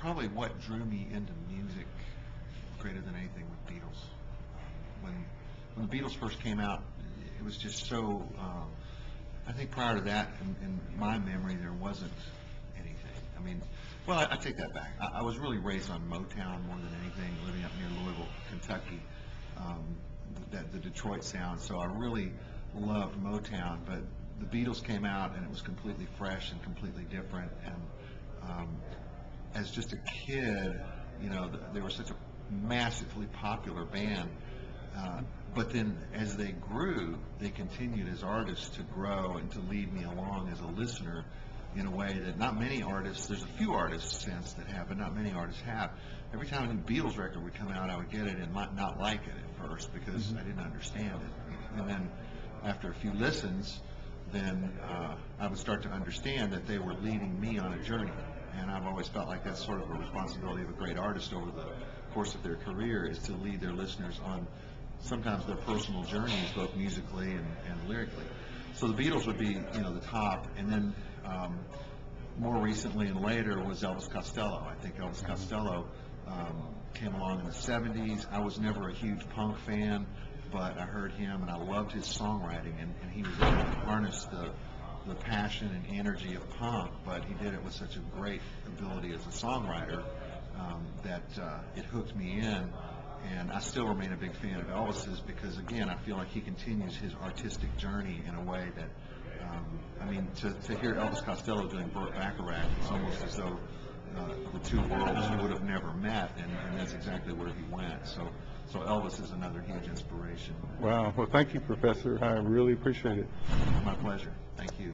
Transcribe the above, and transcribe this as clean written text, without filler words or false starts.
probably what drew me into music greater than anything with Beatles. When the Beatles first came out, it was just so. I think prior to that, in my memory, there wasn't anything. I mean, well, I take that back. I was really raised on Motown more than anything, living up near Louisville, Kentucky, the Detroit sound. So I really loved Motown, but the Beatles came out and it was completely fresh and completely different. And as just a kid, you know, they were such a massively popular band. But then as they grew, they continued as artists to grow and to lead me along as a listener in a way that not many artists, there's a few artists since that have, but not many artists have. Every time a new Beatles record would come out, I would get it and not like it at first because I didn't understand it. And then after a few listens, then I would start to understand that they were leading me on a journey. And I've always felt like that's sort of a responsibility of a great artist over the course of their career, is to lead their listeners on sometimes their personal journeys, both musically and lyrically. So the Beatles would be, you know, the top, and then more recently and later was Elvis Costello. I think Elvis Costello came along in the 70s. I was never a huge punk fan, but I heard him and I loved his songwriting, and he was able to harness the passion and energy of punk, but he did it with such a great ability as a songwriter that it hooked me in. And I still remain a big fan of Elvis's because, again, I feel like he continues his artistic journey in a way that, I mean, to hear Elvis Costello doing Burt Bacharach, it's almost as though the two worlds would have never met, and that's exactly where he went. So Elvis is another huge inspiration. Wow. Well, thank you, Professor. I really appreciate it. My pleasure. Thank you.